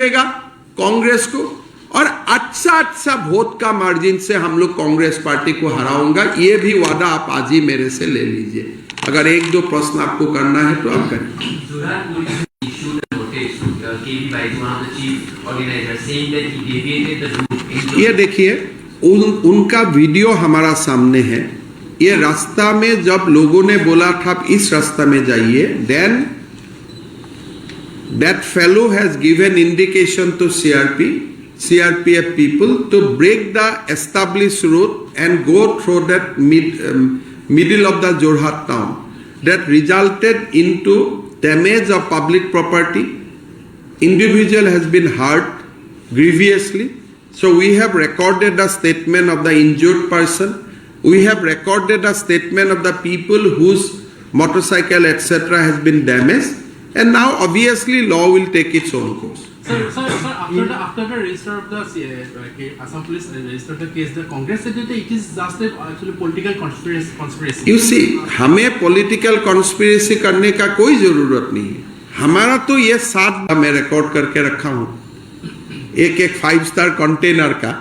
देगा कांग्रेस को और अच्छा वोट का मार्जिन से हम लोग कांग्रेस पार्टी को हराऊंगा। ये भी वादा आप आज ही मेरे से ले लीजिए। अगर एक दो प्रश्न आपको करना है तो आप करिए। ये देखिए उनका वीडियो हमारा सामने है। ये रास्ता में जब लोगों ने बोला था आप इस रास्ता में जाइए, then that fellow has given indication to CRPF people to break the established route and go through that middle of the Jorhat town. That resulted into damage of public property. Individual has been hurt grievously. So we have recorded the statement of the injured person. We have recorded a statement of the people whose motorcycle etc. has been damaged. And now obviously law will take its own course. Sir, after the register of the Assam police registered the case, the Congress said that it is just actually political conspiracy. You see, हमें political conspiracy करने का कोई जरूरत नहीं है। हमारा तो ये 7 मैं रिकॉर्ड करके रखा हूँ, एक 5-star कंटेनर का।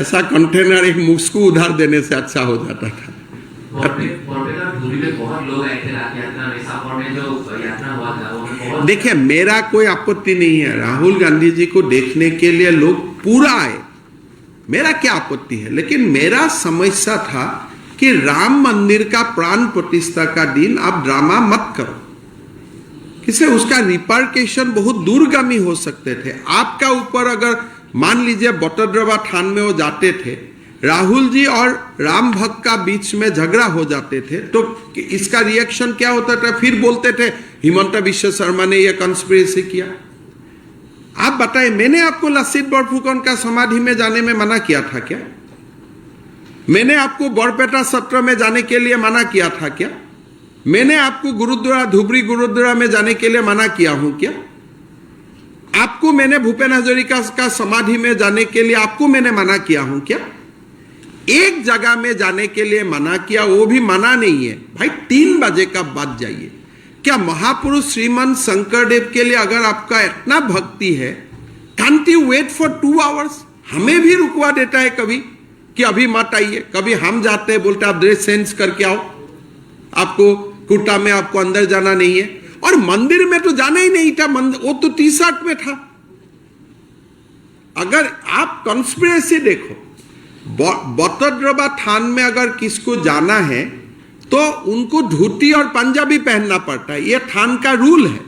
ऐसा कंटेनर एक मुस्को उधार देने से अच्छा हो जाता था। देखिए मेरा कोई आपत्ति नहीं है, राहुल गांधी जी को देखने के लिए लोग पूरा आए, मेरा क्या आपत्ति है। लेकिन मेरा समस्या था कि राम मंदिर का प्राण प्रतिष्ठा का दिन आप ड्रामा मत करो, किसे उसका रिपरकेशन बहुत दूरगामी हो सकते थे। आपका ऊपर अगर मान लीजिए बटोद्रवा थान में वो जाते थे, राहुल जी और राम भक्त का बीच में झगड़ा हो जाते थे, तो इसका रिएक्शन क्या होता था? फिर बोलते थे हिमंता विश्व शर्मा ने यह कंस्पिरेसी किया। आप बताएं, मैंने आपको लसित बरफुकन का समाधि में जाने में मना किया था क्या? मैंने आपको बरपेटा सत्र में जाने के लिए मना किया था क्या? मैंने आपको गुरुद्वारा धुबरी गुरुद्वारा में जाने के लिए मना किया हूं क्या? आपको मैंने भूपेन हजारिका का समाधि में जाने के लिए आपको मैंने मना किया हूं क्या? एक जगह में जाने के लिए मना किया, वो भी मना नहीं है भाई, 3 बजे का बाद जाइए। क्या महापुरुष श्रीमंत शंकरदेव के लिए अगर आपका इतना भक्ति है, can't you wait for 2 hours? हमें भी रुकवा देता है कभी कि अभी मत आइए। कभी हम जाते हैं, बोलते आप ड्रेस चेंज करके आओ, आपको कुर्ता में आपको अंदर जाना नहीं है। और मंदिर में तो जाना ही नहीं था, वो तो टी-शर्ट में था। अगर आप कंस्पिरेसी देखो, बटोद्रवा थान में अगर किसको जाना है तो उनको धोती और पंजाबी पहनना पड़ता है, यह थान का रूल है।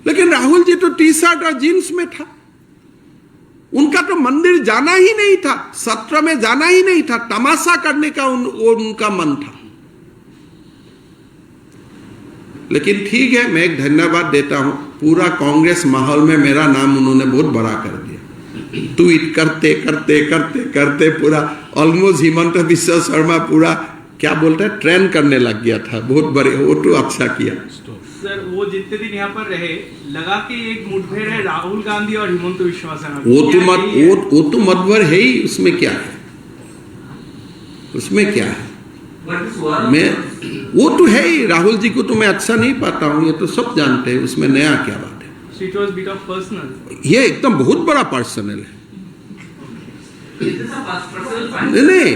लेकिन राहुल जी तो टी-शर्ट और जींस में था। उनका तो मंदिर जाना ही नहीं था, सत्र में जाना ही नहीं था, तमाशा करने का उनका मन था। लेकिन ठीक है, मैं एक धन्यवाद देता हूं, पूरा कांग्रेस माहौल में मेरा नाम उन्होंने बहुत बड़ा कर दिया। ट्वीट करते करते करते करते पूरा ऑलमोस्ट हिमंत विश्व शर्मा पूरा क्या बोलते हैं ट्रेंड करने लग गया था। बहुत बड़े, वो तो अच्छा किया। सर वो जितने दिन यहाँ पर रहे, लगा कि एक मुठभेड़ है राहुल गांधी और हिमंत विश्व शर्मा। वो तो मतभेड़ है ही, उसमें क्या है? उसमें क्या है? मैं वो तो है ही, राहुल जी को तो मैं अच्छा नहीं पाता हूँ, ये तो सब जानते हैं, उसमें नया क्या बात है? It was bit of personal. ये एकदम बहुत बड़ा पर्सनल है। नहीं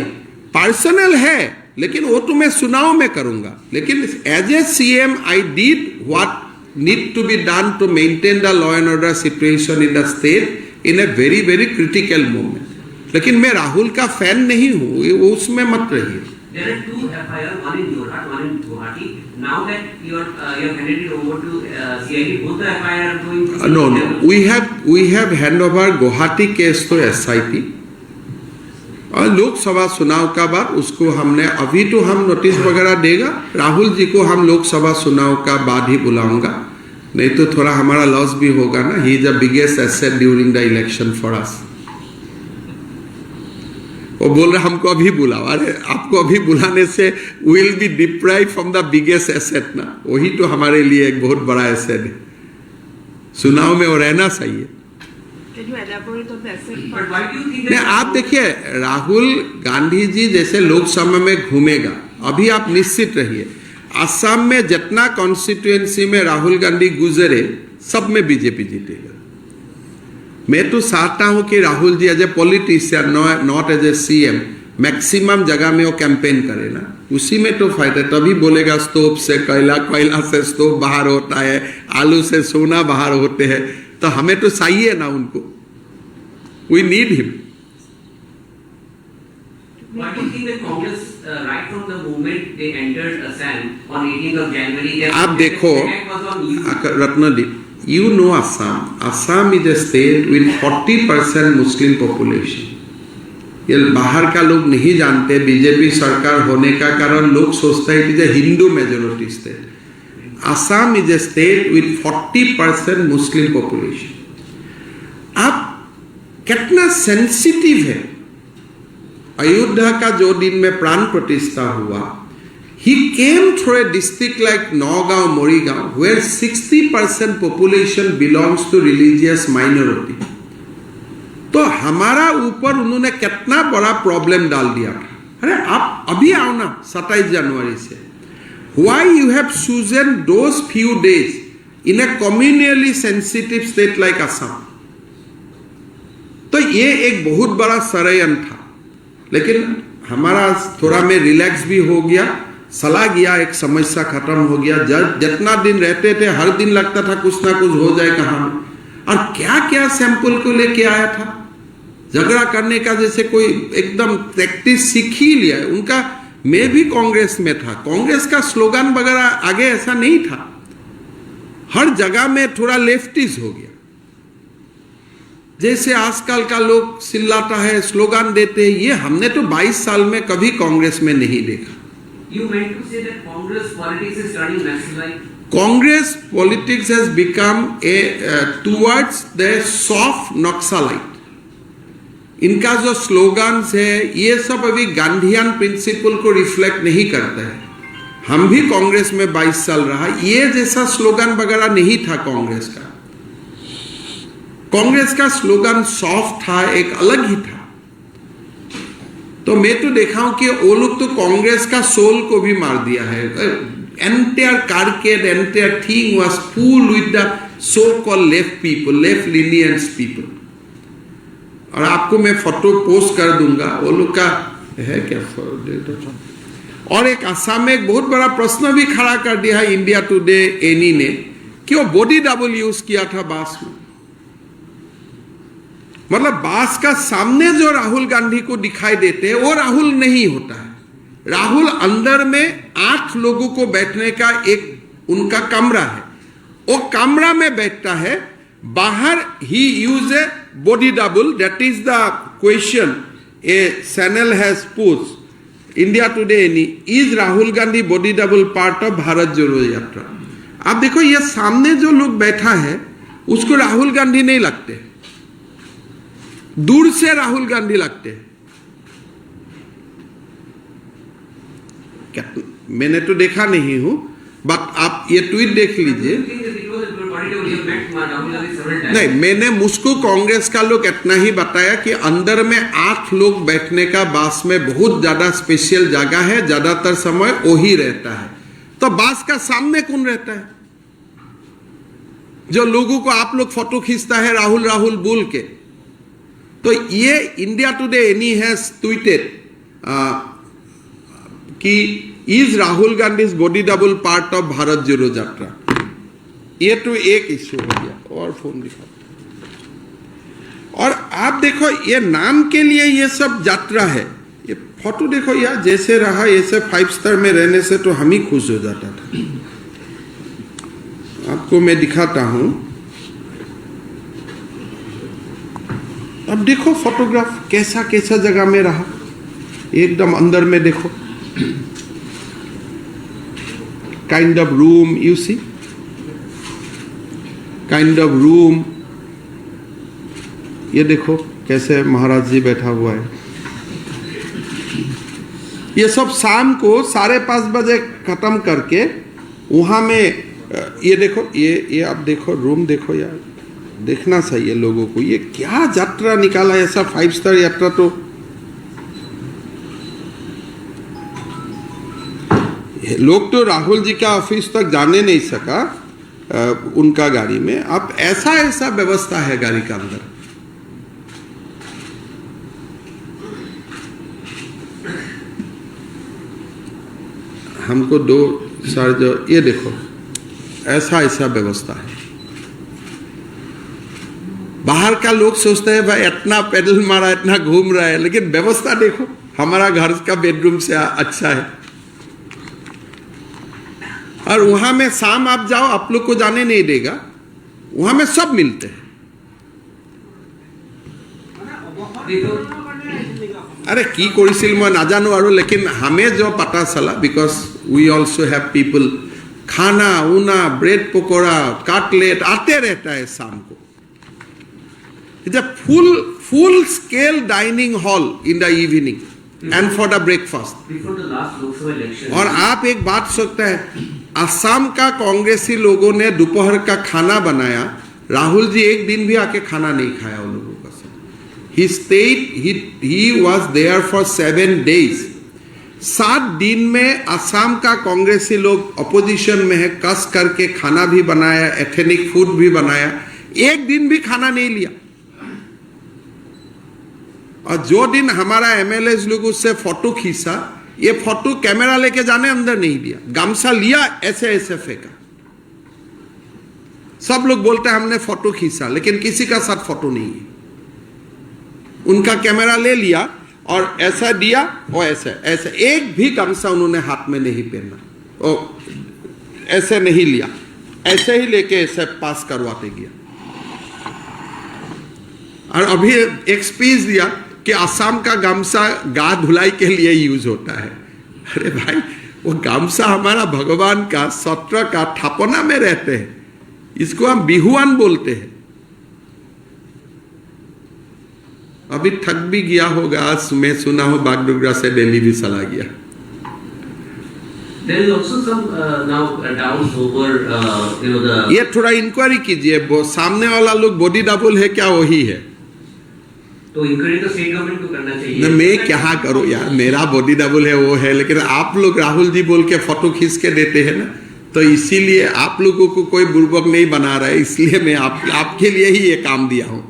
पर्सनल है, लेकिन वो तो मैं चुनाव में करूंगा। लेकिन as a CM I did what need to be done to maintain the law and order situation in the state in a very very critical moment. लेकिन मैं राहुल का फैन नहीं हूँ, वो उसमें मत रहिए। There are 2 FIR, one in Jorhat, one in Guwahati. Now that you have handed it over to CID, both the FIR are going to... No. We have hand over Guwahati case to SIT. और लोकसभा चुनाव का बाद उसको हमने, अभी तो हम notice वगैरह देगा, राहुल जी को हम लोकसभा चुनाव का बाद ही बुलाऊंगा, नहीं तो थोड़ा हमारा लॉस भी होगा ना। He is the biggest asset during the election for us. वो बोल रहे हमको अभी बुलाओ, अरे आपको अभी बुलाने से will be deprive from the biggest asset ना। वही तो हमारे लिए एक बहुत बड़ा एसेट है, चुनाव में वो रहना चाहिए। नहीं आप देखिए, राहुल गांधी जी जैसे लोकसभा में घूमेगा, अभी आप निश्चित रहिए असम में जितना कॉन्स्टिट्यूएंसी में राहुल गांधी गुजरे सब में बीजेपी जीतेगा। मैं तो चाहता हूं कि Rahul ji as a politician not as a CM maximum जगह में वो कैंपेन करे ना, उसी में तो फायदा। तभी बोलेगा स्टोव से कोयला, कोयला से स्टोव बाहर होता है, आलू से सोना बाहर होते हैं। तो हमें तो चाहिए ना उनको, we need him. Why do you think that Congress, right from the moment they entered Assam on 18th of January, their आप देखो attack was on you? Ratnadeep, you know Assam is a state with 40% Muslim population। ये बाहर का लोग नहीं जानते, BJP सरकार होने का कारण लोग सोचते हैं कि Hindu majority state. Assam is a state with 40% Muslim population. आप कितना सेंसिटिव है। अयोध्या का जो दिन में प्राण प्रतिष्ठा हुआ, he came through a district like Nagaon, Morigaon, where 60% population belongs to religious minority। तो हमारा ऊपर उन्होंने कितना बड़ा प्रॉब्लम डाल दिया था। अरे आप अभी आओ ना 27 जनवरी से। Why you have chosen those few days in a communally sensitive state like Assam? तो ये एक बहुत बड़ा षड्यंत्र था, लेकिन हमारा थोड़ा में रिलैक्स भी हो गया, सला गया, एक समस्या खत्म हो गया। जितना दिन रहते थे हर दिन लगता था कुछ ना कुछ हो जाए कहाँ में। और क्या क्या सैंपल को लेके आया था, झगड़ा करने का जैसे कोई एकदम प्रैक्टिस सीख ही लिया है उनका। मैं भी कांग्रेस में था, कांग्रेस का स्लोगन वगैरह आगे ऐसा नहीं था, हर जगह में थोड़ा लेफ्टिस्ट हो गया। जैसे आजकल का लोग चिल्लाता है, स्लोगन देते हैं, ये हमने तो 22 साल में कभी कांग्रेस में नहीं देखा। You meant to say that Congress politics is turning nationalite? Congress politics has become towards the soft Naxalite। इनका जो स्लोगन्स है ये सब अभी गांधीयन प्रिंसिपल को रिफ्लेक्ट नहीं करता है। हम भी कांग्रेस में 22 साल रहा, ये जैसा स्लोगन वगैरह नहीं था कांग्रेस का। कांग्रेस का स्लोगन सॉफ्ट था, एक अलग ही था। तो मैं तो देखा हूं कि वो लोग तो कांग्रेस का सोल को भी मार दिया है। Entire cricket, entire thing was full with the so called left people, left leanings people. और आपको मैं फोटो पोस्ट कर दूंगा, वो लोग का है क्या। और एक असम में एक बहुत बड़ा प्रश्न भी खड़ा कर दिया है इंडिया टुडे एनी ने, कि वो बॉडी डबल यूज किया था बांस में। मतलब बांस का सामने जो राहुल गांधी को दिखाई देते हैं वो राहुल नहीं होता है। राहुल अंदर में 8 लोगों को बैठने का एक उनका कमरा है, वो कमरा में बैठता है। बाहर he use a body double। that is the question a channel has posed India Today any, is Rahul Gandhi body double part of Bharat Jodo यात्रा। आप देखो ये सामने जो लोग बैठा है उसको राहुल गांधी नहीं लगते, दूर से राहुल गांधी लगते हैं। क्या मैंने तो देखा नहीं हूं, बट आप ये ट्वीट देख लीजिए। नहीं, मैंने मुझको कांग्रेस का लोग इतना ही बताया कि अंदर में 8 लोग बैठने का बास में बहुत ज्यादा स्पेशल जगह है, ज्यादातर समय वही रहता है। तो बास का सामने कौन रहता है जो लोगों को आप लोग फोटो खींचता है राहुल राहुल बोल के। तो ये India Today ANI has tweeted कि is Rahul Gandhi body double part of Bharat Jodo Yatra. ये तो एक इश्यू हो गया। और फोन दिखा, और आप देखो ये नाम के लिए ये सब यात्रा है। ये फोटो देखो यार, जैसे रहा ऐसे 5 स्टार में रहने से तो हम ही खुश हो जाता था। आपको मैं दिखाता हूं, अब देखो फोटोग्राफ कैसा कैसा जगह में रहा, एकदम अंदर में देखो। Kind of room you see, kind of room. ये देखो कैसे महाराज जी बैठा हुआ है। ये सब शाम को 5:30 बजे खत्म करके वहां में ये देखो, ये आप देखो रूम देखो यार, देखना चाहिए लोगों को। ये क्या यात्रा निकाला ऐसा 5 स्टार यात्रा। तो लोग तो राहुल जी का ऑफिस तक जाने नहीं सका उनका गाड़ी में। अब ऐसा ऐसा व्यवस्था है गाड़ी के अंदर, हमको 2 सर जो ये देखो ऐसा ऐसा व्यवस्था है। बाहर का लोग सोचते हैं भाई इतना पैदल मारा इतना घूम रहा है, लेकिन व्यवस्था देखो हमारा घर का बेडरूम से अच्छा है। और वहां में शाम आप जाओ आप लोग को जाने नहीं देगा, वहां में सब मिलते हैं। अरे की কৰিছিল মই নাজানো আৰু, लेकिन हमें जो पता चला because we also have people, खाना उना ब्रेड पकौड़ा कटलेट आते रहता है शाम को। It's a full scale dining hall in the evening and for the breakfast. Before the last Lok Sabha election, और आप एक बात सोचते हैं, असम का कांग्रेसी लोगों ने दोपहर का खाना बनाया, राहुल जी एक दिन भी आके खाना नहीं खाया उन लोगों का। He stayed, he was there for 7 days. 7 दिन में असम का कांग्रेसी लोग अपोजिशन में है, कस करके खाना भी बनाया, एथेनिक फूड भी बनाया, एक दिन भी खाना नहीं लिया। और जो दिन हमारा एमएलए लोग उससे फोटो खींचा, ये फोटो कैमरा लेके जाने अंदर नहीं दिया, गामसा लिया ऐसे ऐसे फेंका। सब लोग बोलते हैं हमने फोटो खींचा, लेकिन किसी का साथ फोटो नहीं है। उनका कैमरा ले लिया और ऐसा दिया और ऐसे ऐसे, एक भी गामसा उन्होंने हाथ में नहीं पहना और ऐसे नहीं लिया, ऐसे ही लेके ऐसे पास करवाते गया। और अभी एक स्पीच दिया कि असम का गामसा गा धुलाई के लिए यूज होता है। अरे भाई वो गामसा हमारा भगवान का सत्र का थापना में रहते हैं, इसको हम बिहुआन बोलते हैं। अभी थक भी गया होगा, मैं सुना हूं बागडोगरा से दिल्ली भी चला गया। there is also some now doubts over the ये थोड़ा इंक्वायरी कीजिए, सामने वाला लोग बॉडी डबल है क्या वही है? तो इंक्वायरी तो स्टेट गवर्नमेंट को करना चाहिए। मैं क्या करूं यार, मेरा बॉडी डबल है वो है, लेकिन आप लोग राहुल जी बोल के फोटो खींच के देते हैं ना, तो इसीलिए आप लोगों को कोई बुर्बक नहीं बना रहा है, इसलिए मैं आपके लिए ही ये काम दिया हूं।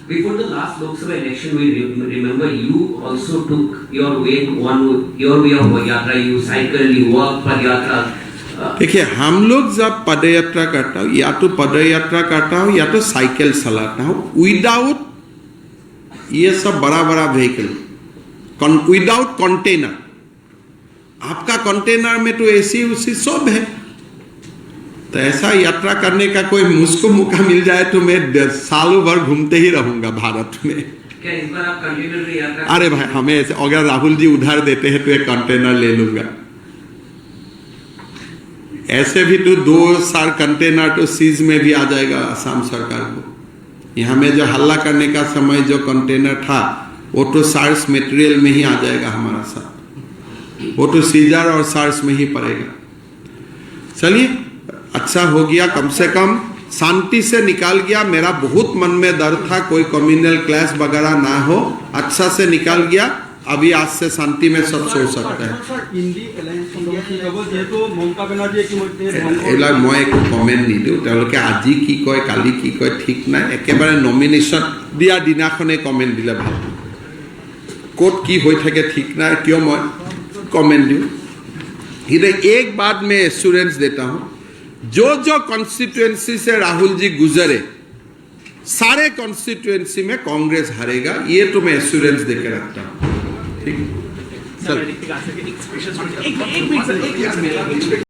Before the last Lok Sabha election, we remember you also took your way of yatra. You cycle, you walk पदयात्रा। देखिए हम लोग जब पदयात्रा करता हूँ, या तो पदयात्रा करता हूँ या तो साइकिल चलाता हूँ, विदाउट ये सब बड़ा बड़ा व्हीकल, विदाउट कंटेनर। आपका कंटेनर में तो एसी उसी सब है, तो ऐसा यात्रा करने का कोई मुझको मौका मिल जाए तो मैं सालों भर घूमते ही रहूंगा भारत में। क्या इस बार आप कंटेनर में यात्रा? अरे भाई हमें ऐसे, अगर राहुल जी उधार देते हैं तो एक कंटेनर ले लूंगा। ऐसे भी तो 2 कंटेनर तो सीज में भी आ जाएगा असम सरकार को। यहाँ में जो हल्ला करने का समय जो कंटेनर था वो तो सार्स मटेरियल में ही आ जाएगा हमारा साथ, वो तो सीजर और सार्स में ही पड़ेगा। चलिए अच्छा हो गया, कम से कम शांति से निकाल गया। मेरा बहुत मन में डर था कोई कम्युनल क्लैश वगैरह ना हो, अच्छा से निकाल गया। अभी आज से शांति में सब सो सकता है। এইবিলাক মই একো কমেণ্ট নিদিওঁ, তেওঁলোকে আজি কি কয় কালি কি কয় ঠিক নাই, একেবাৰে নমিনেশ্যন দিয়া দিনাখনে কমেণ্ট দিলে ভাল। ক'ত কি হৈ থাকে ঠিক নাই, কিয় মই কমেণ্ট দিওঁ। কিন্তু एक बात मैं एश्योरेंस देता हूँ, जो कॉन्स्टिट्यूएंसी से राहुल जी गुजरे सारे कॉन्स्टिट्यूएंसी में कांग्रेस हारेगा, ये तो मैं एश्योरेंस देकर रखता हूँ। ठीक।